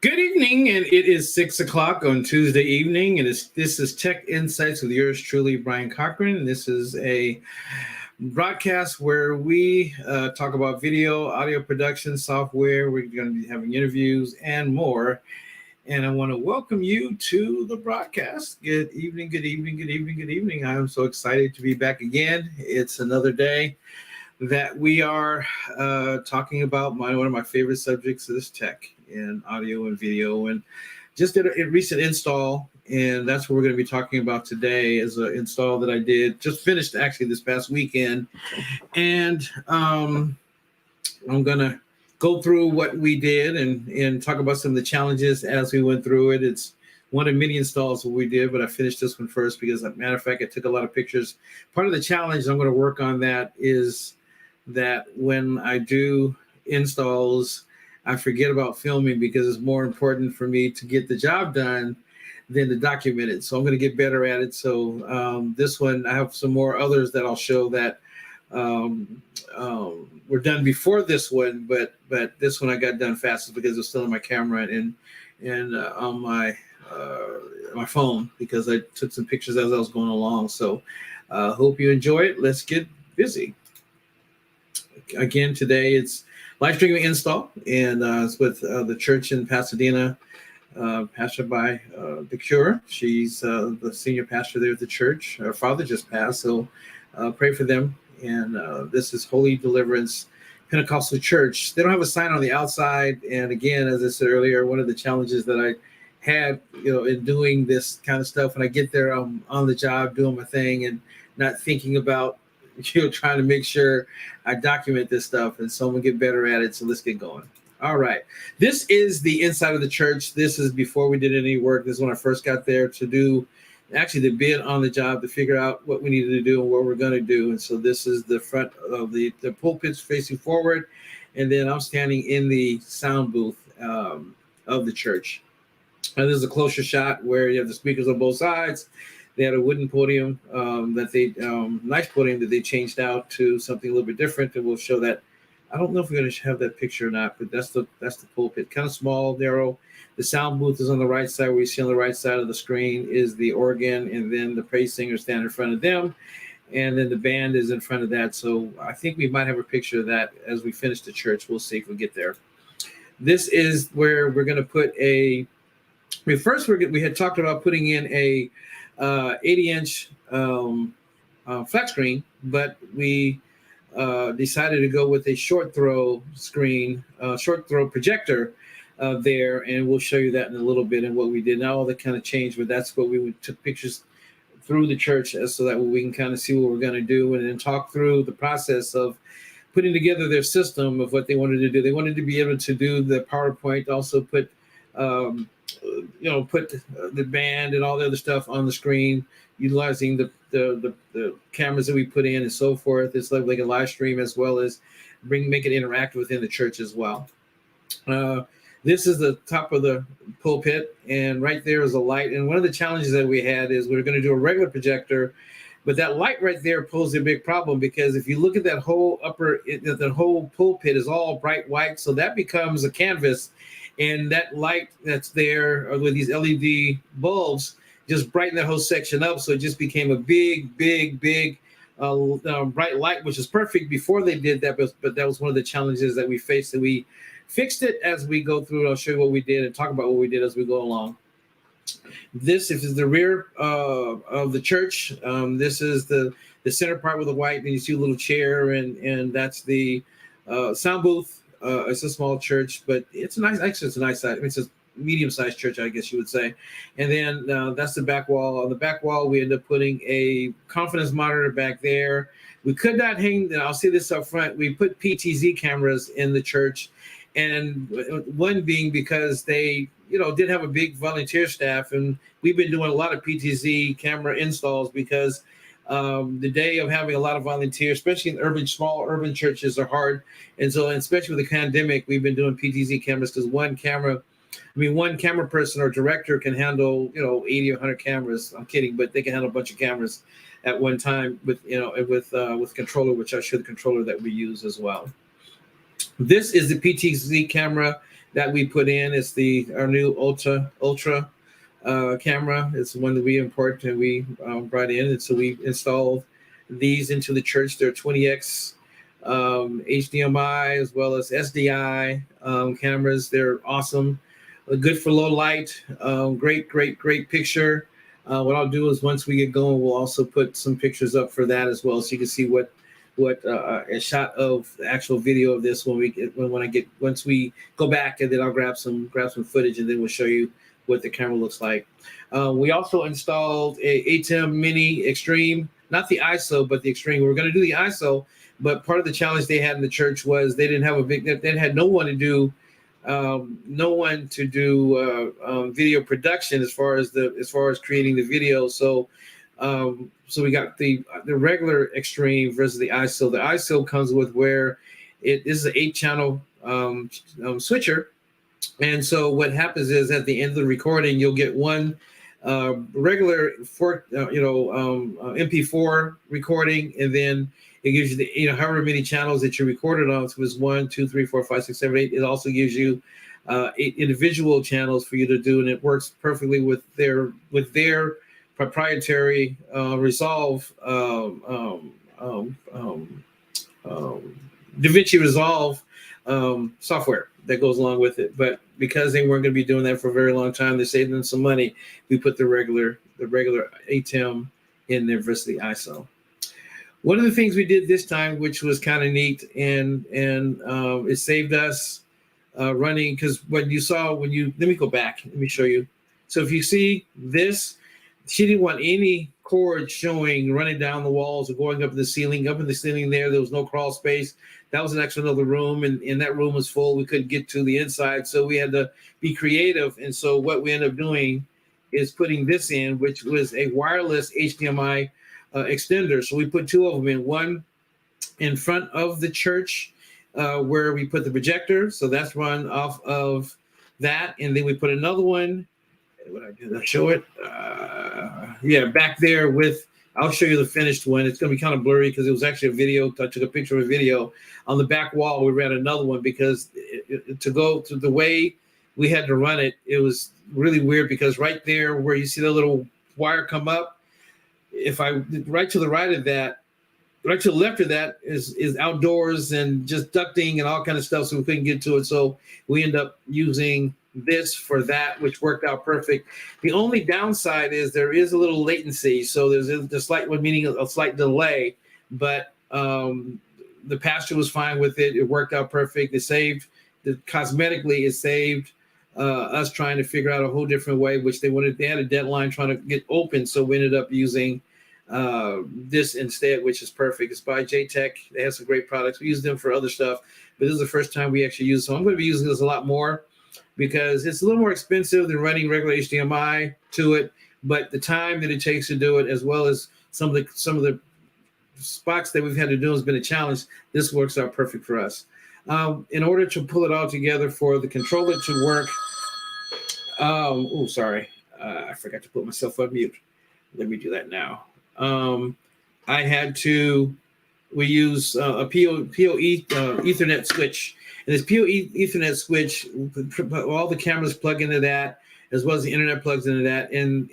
Good evening, and it is 6 o'clock on Tuesday evening, and this is Tech Insights with yours truly, Brian Cochran. And this is a broadcast where we talk about video, audio production, software. We're going to be having interviews and more. And I want to welcome you to the broadcast. Good evening, good evening, good evening, good evening. I am so excited to be back again. It's another day that we are talking about one of my favorite subjects is tech and audio and video, and just did a recent install, and that's what we're going to be talking about today is an install that I did, just finished actually this past weekend, and I'm going to go through what we did and talk about some of the challenges as we went through it. It's one of many installs that we did, but I finished this one first because, as a matter of fact, I took a lot of pictures. Part of the challenge I'm going to work on that is that when I do installs, I forget about filming because it's more important for me to get the job done than to document it. So I'm going to get better at it. So this one, I have some more others that I'll show that were done before this one, but this one I got done fastest because it's still in my camera and on my phone because I took some pictures as I was going along. So hope you enjoy it. Let's get busy. Again, today it's live streaming install, and it's with the church in Pasadena, pastored by the Cure. She's the senior pastor there at the church. Her father just passed, so pray for them. And this is Holy Deliverance Pentecostal Church. They don't have a sign on the outside. And again, as I said earlier, one of the challenges that I had, in doing this kind of stuff, when I get there, I'm on the job doing my thing and not thinking about trying to make sure I document this stuff, and so I'm gonna get better at it. So let's get going. All right. This is the inside of the church. This is before we did any work. This is when I first got there to do actually the bid on the job to figure out what we needed to do and what we're going to do. And so this is the front of the pulpit's facing forward. And then I'm standing in the sound booth of the church. And this is a closer shot where you have the speakers on both sides. They had a wooden podium nice podium that they changed out to something a little bit different, and we'll show that. I don't know if we're going to have that picture or not, but that's the pulpit, kind of small, narrow. The sound booth is on the right side. Where you see on the right side of the screen is the organ, and then the praise singers stand in front of them, and then the band is in front of that. So I think we might have a picture of that as we finish the church. We'll see if we get there. This is where we're going to put we had talked about putting in a 80-inch flat screen, but we decided to go with a short throw projector there, and we'll show you that in a little bit and what we did. Now all that kind of changed, but that's what we took pictures through the church so that we can kind of see what we're going to do and then talk through the process of putting together their system of what they wanted to do. They wanted to be able to do the PowerPoint, also put the band and all the other stuff on the screen, utilizing the cameras that we put in and so forth. It's like a live stream as well as make it interactive within the church as well. This is the top of the pulpit, and right there is a light. And one of the challenges that we had is we're going to do a regular projector, but that light right there poses a big problem because if you look at that whole the whole pulpit is all bright white, so that becomes a canvas. And that light that's there with these LED bulbs just brightened that whole section up. So it just became a big bright light, which is perfect before they did that. But that was one of the challenges that we faced. And we fixed it as we go through. I'll show you what we did and talk about what we did as we go along. This is the rear of the church. This is the center part with the white. And you see a little chair, and that's the sound booth. It's a small church, but it's a nice size. I mean, it's a medium-sized church, I guess you would say. And then that's the back wall. On the back wall, we ended up putting a confidence monitor back there. We could not hang, I'll say this up front, we put Ptz cameras in the church, and one being because they, did have a big volunteer staff, and we've been doing a lot of Ptz camera installs because the day of having a lot of volunteers, especially in small urban churches, are hard. And so, especially with the pandemic, we've been doing Ptz cameras because one camera person or director can handle, 80 or 100 cameras. I'm kidding, but they can handle a bunch of cameras at one time with controller, which I show the controller that we use as well. This is the Ptz camera that we put in. It's our new ultra camera. It's the one that we imported and we brought in, and so we installed these into the church. They're 20x HDMI as well as SDI cameras. They're awesome, good for low light. Great picture. What I'll do is once we get going, we'll also put some pictures up for that as well, so you can see what a shot of the actual video of this once we go back, and then I'll grab some footage, and then we'll show you what the camera looks like. We also installed a ATEM Mini Extreme, not the ISO, but the Extreme. We were going to do the ISO, but part of the challenge they had in the church was they didn't have they had no one to do video production as far as creating the video. So we got the regular Extreme versus the ISO. The ISO comes with where this is an 8-channel switcher. And so what happens is at the end of the recording, you'll get one regular MP4 recording, and then it gives you the however many channels that you recorded on. So it was 1, 2, 3, 4, 5, 6, 7, 8. It also gives you 8 individual channels for you to do, and it works perfectly with their proprietary Resolve DaVinci Resolve software that goes along with it. But because they weren't going to be doing that for a very long time, they saved them some money. We put the regular ATEM in there versus the ISO. One of the things we did this time, which was kind of neat, and it saved us running, because let me go back, let me show you. So if you see this, she didn't want any cord showing running down the walls or going up in the ceiling. Up in the ceiling there was no crawl space. That was an extra another room, and that room was full. We couldn't get to the inside, so we had to be creative. And so what we ended up doing is putting this in, which was a wireless HDMI extender. So we put 2 of them in, one in front of the church where we put the projector. So that's run off of that. And then we put another one. What I did, I show it. Back there I'll show you the finished one. It's going to be kind of blurry because it was actually a video. I took a picture of a video. On the back wall, we ran another one because to go to the way we had to run it, it was really weird, because right there where you see the little wire come up, right to the left of that is outdoors and just ducting and all kind of stuff, so we couldn't get to it. So we end up using this for that, which worked out perfect. The only downside is there is a little latency, so there's a slight delay, but the pastor was fine with it. It worked out perfect. It saved cosmetically. It saved us trying to figure out a whole different way, which they had a deadline trying to get open, so we ended up using this instead, which is perfect. It's by JTech. They have some great products. We use them for other stuff, but this is the first time we actually use it. So I'm going to be using this a lot more, because it's a little more expensive than running regular HDMI to it, but the time that it takes to do it, as well as some of the spots that we've had to do, has been a challenge. This works out perfect for us. In order to pull it all together for the controller to work, I forgot to put myself on mute. Let me do that now. We use a PoE Ethernet switch. And this PoE Ethernet switch, all the cameras plug into that, as well as the internet plugs into that, and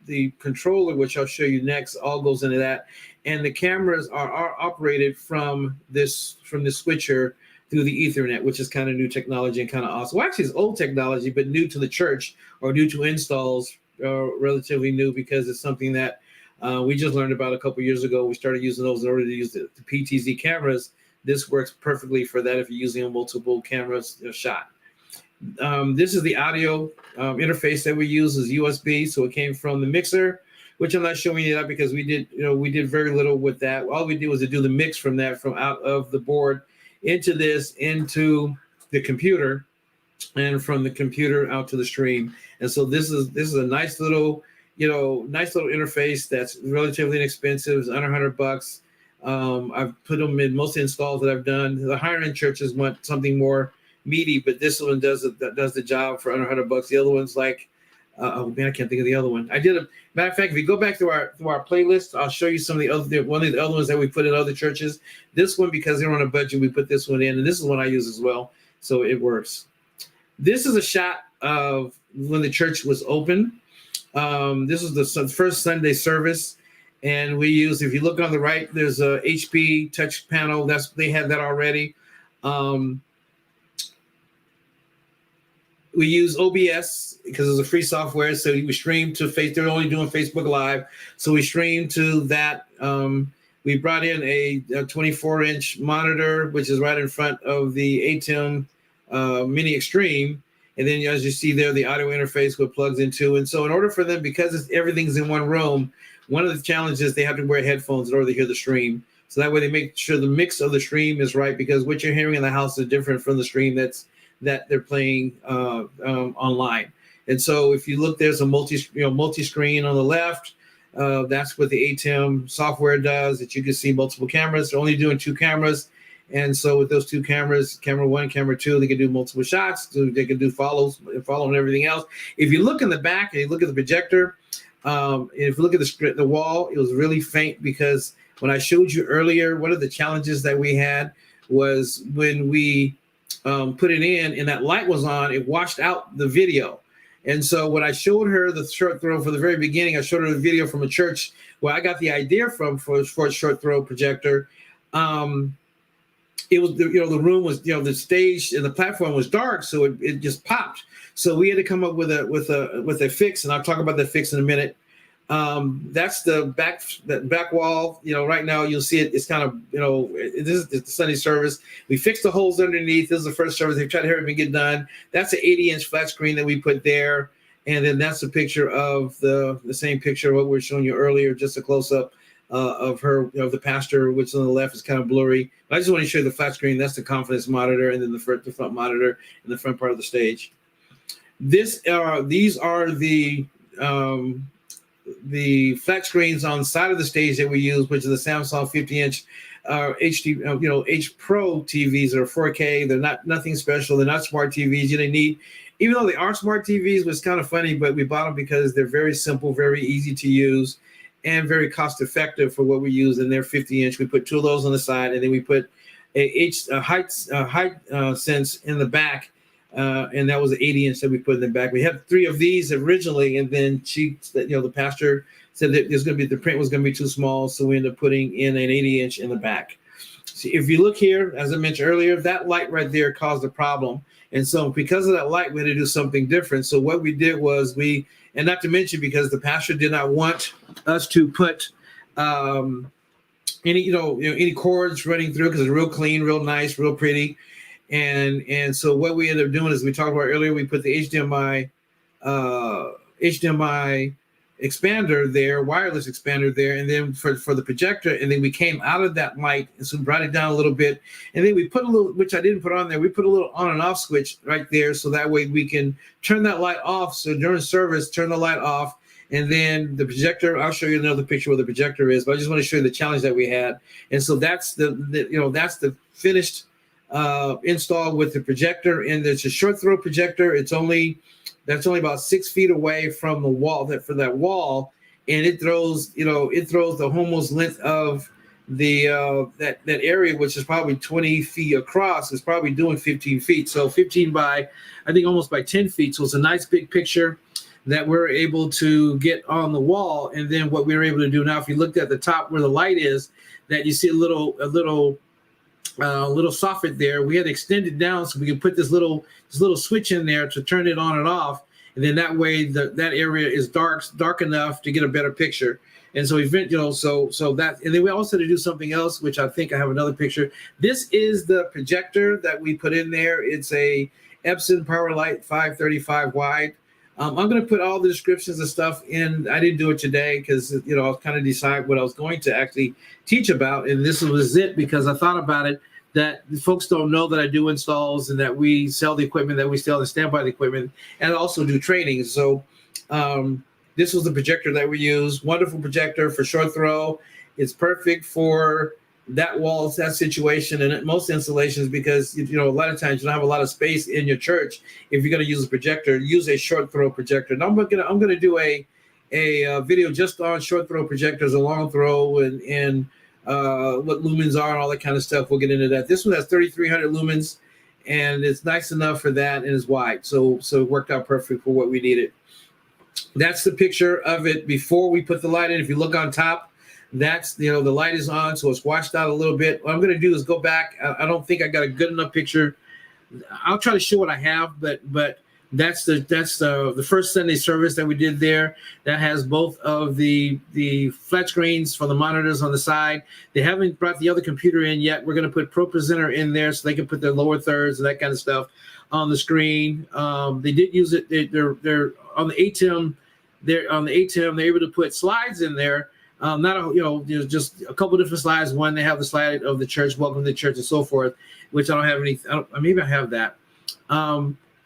the controller, which I'll show you next, all goes into that. And the cameras are operated from this switcher through the Ethernet, which is kind of new technology and kind of awesome. Well, actually, it's old technology, but new to the church, or new to installs, relatively new, because it's something that we just learned about a couple years ago. We started using those in order to use the Ptz cameras. This works perfectly for that if you're using a multiple cameras shot. This is the audio interface that we use, is USB. So it came from the mixer, which I'm not showing you that because we did very little with that. All we did was to do the mix from out of the board into the computer, and from the computer out to the stream. And so this is a nice little interface that's relatively inexpensive. It's under $100. I've put them in most of the installs that I've done. The higher end churches want something more meaty, but this one does the job for under $100. The other one's like Oh man, I can't think of the other one. I did a matter of fact. If you go back to our playlist, I'll show you some of the other one of the other ones that we put in other churches. This one, because they're on a budget, we put this one in, and this is one I use as well, so it works. This is a shot of when the church was open. This was the first Sunday service, and we use. If you look on the right, there's a HP touch panel. They had that already. We use OBS because it's a free software, so we stream to They're only doing Facebook Live, so we stream to that. We brought in a 24-inch monitor, which is right in front of the ATEM Mini Extreme, and then as you see there, the audio interface what plugs into. And so, in order for them, because everything's in one room, one of the challenges they have to wear headphones in order to hear the stream. So that way, they make sure the mix of the stream is right, because what you're hearing in the house is different from the stream that they're playing online. And so if you look, there's a multi-screen on the left. That's what the ATEM software does, that you can see multiple cameras. They're only doing 2 cameras. And so with those 2 cameras, camera 1, camera 2, they can do multiple shots. They can do follow and everything else. If you look in the back and you look at the projector, and if you look at the wall, it was really faint, because when I showed you earlier, one of the challenges that we had was when we put it in and that light was on, it washed out the video. And so when I showed her the short throw for the very beginning, I showed her the video from a church where I got the idea for a short throw projector. It was, the room was, the stage and the platform was dark, so it just popped. So we had to come up with a fix, and I'll talk about the fix in a minute. That's the back wall. Right now you'll see it. It's kind of, this is the Sunday service. We fixed the holes underneath. This is the first service. They tried to hurry up and get done. That's an 80-inch flat screen that we put there. And then that's a picture of the same picture of what we were showing you earlier, just a close-up of her, the pastor, which on the left is kind of blurry. But I just want to show you the flat screen. That's the confidence monitor, and then the front monitor in the front part of the stage. These are the flat screens on the side of the stage that we use, which is the Samsung 50-inch HD, H Pro TVs that are 4K. They're nothing special. They're not smart TVs. You don't need, even though they are smart TVs, was kind of funny, but we bought them because they're very simple, very easy to use, and very cost effective for what we use. And they're 50-inch. We put 2 of those on the side, and then we put a height sense in the back. And that was an 80-inch that we put in the back. We had 3 of these originally, and then the pastor said that the print was going to be too small, so we ended up putting in an 80-inch in the back. See, if you look here, as I mentioned earlier, that light right there caused a problem, and so because of that light, we had to do something different. So what we did was and not to mention, because the pastor did not want us to put any cords running through, because it's real clean, real nice, real pretty. And so what we ended up doing is, we talked about earlier, we put the HDMI expander there, wireless expander there, and then for the projector, and then we came out of that light, and so we brought it down a little bit, and then we put a little, which I didn't put on there, we put a little on and off switch right there, so that way we can turn that light off. So during service, turn the light off, and then the projector, I'll show you another picture where the projector is, but I just want to show you the challenge that we had. And so that's the finished installed with the projector, and it's a short throw projector. That's only about 6 feet away from the wall, that wall, and it throws the almost length of the that area, which is probably 20 feet across, is probably doing 15 feet. So 15 by, I think, almost by 10 feet. So it's a nice big picture that we're able to get on the wall. And then what we were able to do now, if you looked at the top where the light is, that you see a little soffit there. We had extended down so we could put this little switch in there to turn it on and off, and then that way that area is dark enough to get a better picture. And so so that, and then we also had to do something else, which I think I have another picture. This is the projector that we put in there. It's a Epson PowerLight 535 wide. I'm going to put all the descriptions and stuff in. I didn't do it today because, I was kind of decide what I was going to actually teach about. And this was it, because I thought about it, that folks don't know that I do installs and that we sell the equipment, that we sell and stand by the equipment, and I also do training. So this was the projector that we use. Wonderful projector for short throw. It's perfect for that wall, that situation, and most installations, because a lot of times you don't have a lot of space in your church. If you're going to use a projector, use a short throw projector. Now I'm gonna do a video just on short throw projectors, a long throw, and what lumens are and all that kind of stuff. We'll get into that. This one has 3,300 lumens, and it's nice enough for that, and it's wide, so it worked out perfect for what we needed. That's the picture of it before we put the light in. If you look on top, that's, the light is on, so it's washed out a little bit. What I'm going to do is go back. I don't think I got a good enough picture. I'll try to show what I have, but that's the first Sunday service that we did there. That has both of the flat screens for the monitors on the side. They haven't brought the other computer in yet. We're going to put ProPresenter in there so they can put their lower thirds and that kind of stuff on the screen. They did use it. They're on the ATEM. They're able to put slides in there. Just a couple different slides. One, they have the slide of the church, welcome to the church, and so forth, which I don't have any. Maybe I have that.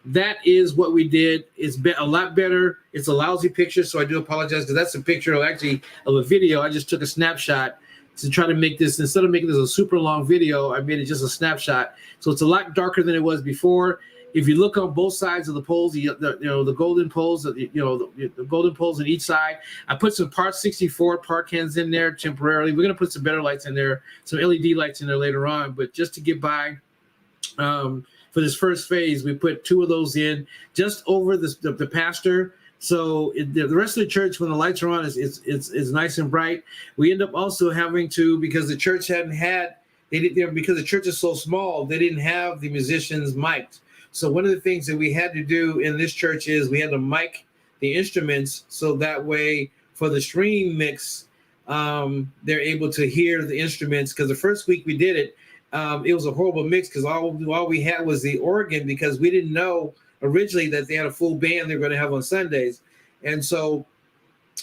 That is what we did. It's been a lot better. It's a lousy picture, so I do apologize, because that's a picture of a video. I just took a snapshot to try to make this, instead of making this a super long video, I made it just a snapshot. So it's a lot darker than it was before. If you look on both sides of the poles, the golden poles, the golden poles on each side. I put some Part 64 part cans in there temporarily. We're going to put some better lights in there, some LED lights in there later on. But just to get by, for this first phase, we put 2 of those in just over the pastor. So the rest of the church, when the lights are on, it's nice and bright. We end up also having to, because the church because the church is so small, they didn't have the musicians mic'd. So one of the things that we had to do in this church is we had to mic the instruments, so that way for the stream mix, they're able to hear the instruments. Because the first week we did it, it was a horrible mix, because all we had was the organ, because we didn't know originally that they had a full band they're going to have on Sundays. And so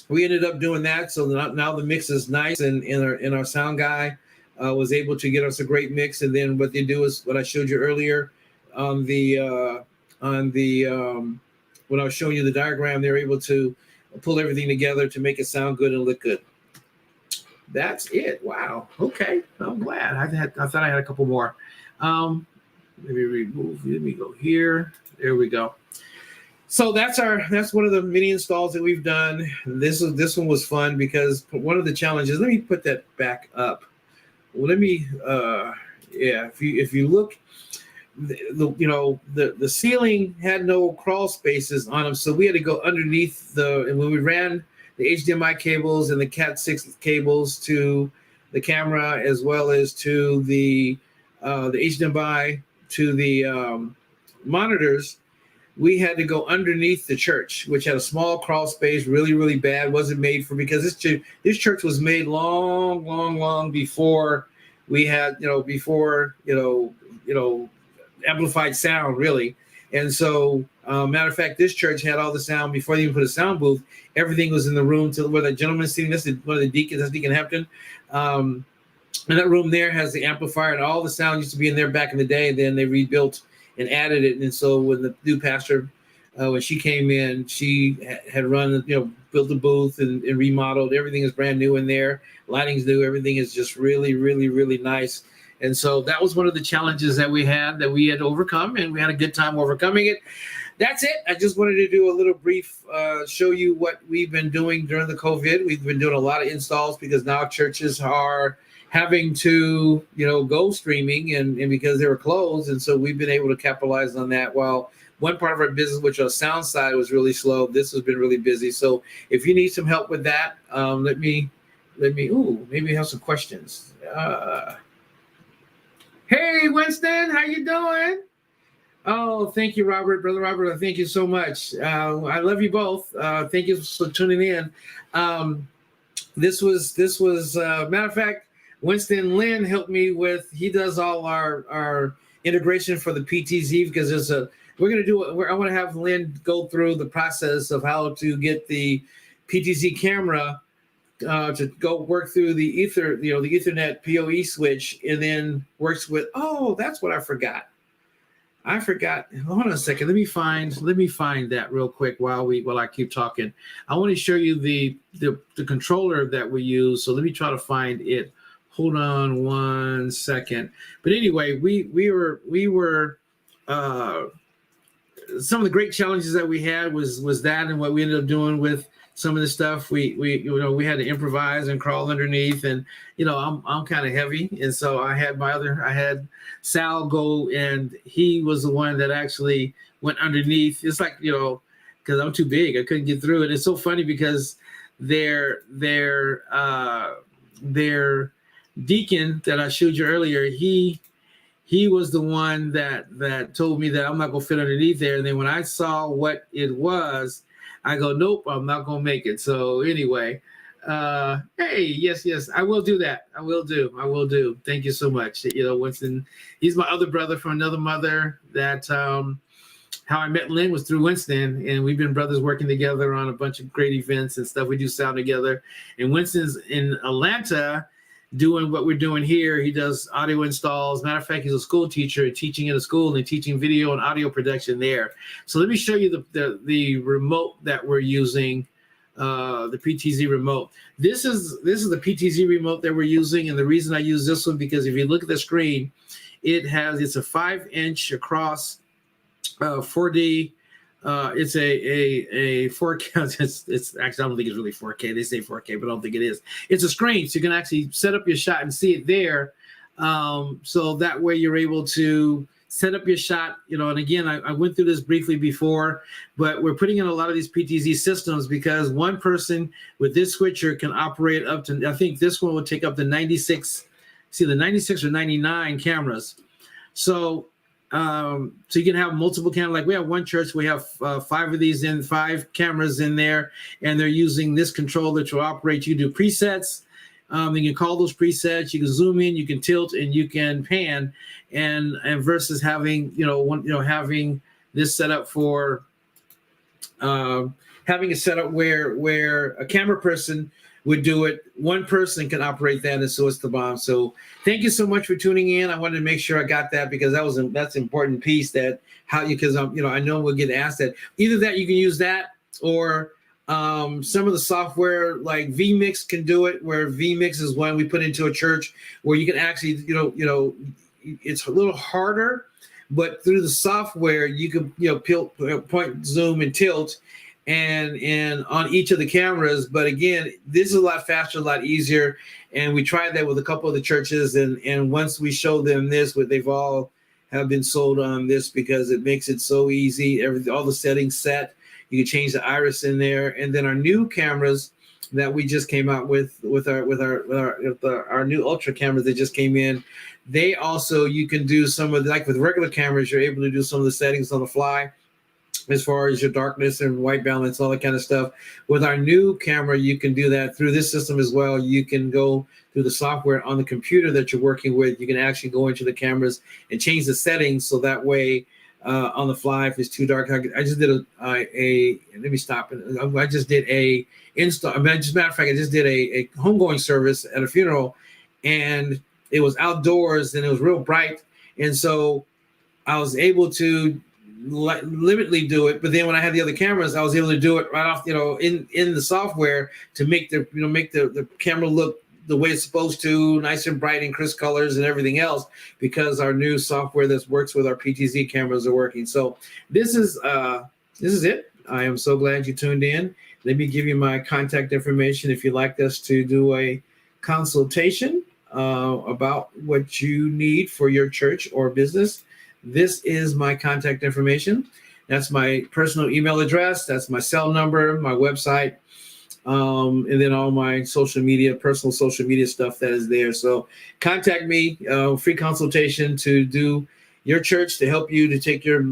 we ended up doing that. So now the mix is nice, and our sound guy was able to get us a great mix. And then what they do is what I showed you earlier. When I was showing you the diagram, they're able to pull everything together to make it sound good and look good. That's it. Wow. Okay. I'm glad. I thought I had a couple more. Let me go here. There we go. So that's one of the mini installs that we've done. This one was fun, because one of the challenges, let me put that back up. Well, if you look, the ceiling had no crawl spaces on them, so we had to go underneath and when we ran the HDMI cables and the Cat 6 cables to the camera, as well as to the HDMI to the monitors, we had to go underneath the church, which had a small crawl space, really, really bad. Wasn't made for, because this church was made long before we had, amplified sound, really. And so, matter of fact, this church had all the sound before they even put a sound booth. Everything was in the room to where the gentleman's sitting. This is one of the deacons, that's Deacon Hampton. And that room there has the amplifier, and all the sound used to be in there back in the day. And then they rebuilt and added it. And so when the new pastor, when she came in, she had run, built a booth and remodeled. Everything is brand new in there. Lighting's new. Everything is just really, really, really nice. And so that was one of the challenges that we had to overcome, and we had a good time overcoming it. That's it. I just wanted to do a little brief, show you what we've been doing during the COVID. We've been doing a lot of installs, because now churches are having to, go streaming, and because they were closed. And so we've been able to capitalize on that. While one part of our business, which on sound side was really slow, this has been really busy. So if you need some help with that, maybe have some questions. Hey, Winston, how you doing? Oh, thank you, Robert. Brother Robert, thank you so much. I love you both. Thank you for tuning in. This was matter of fact, Winston Lynn helped me with, he does all our integration for the PTZ, because I want to have Lynn go through the process of how to get the PTZ camera to go work through the Ethernet PoE switch, and then works with, that's what I forgot. Hold on a second. Let me find that real quick while I keep talking. I want to show you the controller that we use. So let me try to find it. Hold on one second. But anyway, we were some of the great challenges that we had was that, and what we ended up doing with some of the stuff we had to improvise and crawl underneath, and I'm kind of heavy, and so I had Sal go, and he was the one that actually went underneath. It's like, because I'm too big, I couldn't get through it. It's so funny because their deacon that I showed you earlier, he was the one that told me that I'm not gonna fit underneath there. And then when I saw what it was, I go, nope, I'm not gonna make it. So anyway, hey, yes, I will do that. I will do. Thank you so much. Winston, he's my other brother from another mother. That how I met Lynn was through Winston, and we've been brothers working together on a bunch of great events and stuff. We do sound together. And Winston's in Atlanta doing what we're doing here. He does audio installs. Matter of fact, he's a school teacher teaching in a school and teaching video and audio production there. So let me show you the remote that we're using, the Ptz Remote. This is the Ptz Remote that we're using, and the reason I use this one because if you look at the screen, it's a 5-inch across 4D. It's a 4K. It's actually, I don't think it's really 4K. They say 4K, but I don't think it is. It's a screen, so you can actually set up your shot and see it there. So that way you're able to set up your shot. And again, I went through this briefly before, but we're putting in a lot of these Ptz systems because one person with this switcher can operate up to, I think this one will take up to 96 or 99 cameras. So you can have multiple cameras. Like we have one church, we have 5 cameras in there, and they're using this controller to operate. You do presets. You can call those presets. You can zoom in, you can tilt, and you can pan. And versus having having this set up for having a setup where a camera person would do it. One person can operate that, and so it's the bomb. So thank you so much for tuning in. I wanted to make sure I got that because that's an important piece because I know we'll get asked that. Either that you can use that, or some of the software like vMix can do it, where vMix is one we put into a church where you can actually it's a little harder, but through the software you can point, zoom, and tilt. And on each of the cameras, but again, this is a lot faster, a lot easier. And we tried that with a couple of the churches, and once we showed them this, they've all have been sold on this because it makes it so easy. All the settings set. You can change the iris in there, and then our new cameras that we just came out with our new ultra cameras that just came in. They also, you can do some of like with regular cameras, you're able to do some of the settings on the fly, as far as your darkness and white balance, all that kind of stuff. With our new camera, you can do that through this system as well. You can go through the software on the computer that you're working with. You can actually go into the cameras and change the settings so that way on the fly, if it's too dark. I just did let me stop. I just did a install. Matter of fact, I just did a homegoing service at a funeral, and it was outdoors and it was real bright. And so I was able to limitedly do it, but then when I had the other cameras, I was able to do it right off, in the software to make the camera look the way it's supposed to, nice and bright and crisp colors and everything else, because our new software that works with our Ptz cameras are working. So this is it. I am so glad you tuned in. Let me give you my contact information if you'd like us to do a consultation about what you need for your church or business. This is my contact information. That's my personal email address. That's my cell number, my website, and then all my personal social media stuff that is there. So contact me, free consultation to do your church, to help you to take your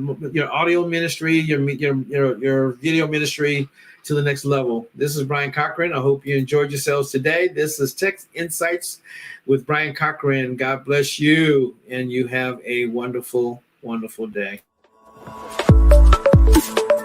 audio ministry, your video ministry to the next level. This is Brian Cochran. I hope you enjoyed yourselves today. This is Tech Insights with Brian Cochran. God bless you, and you have a wonderful, wonderful day.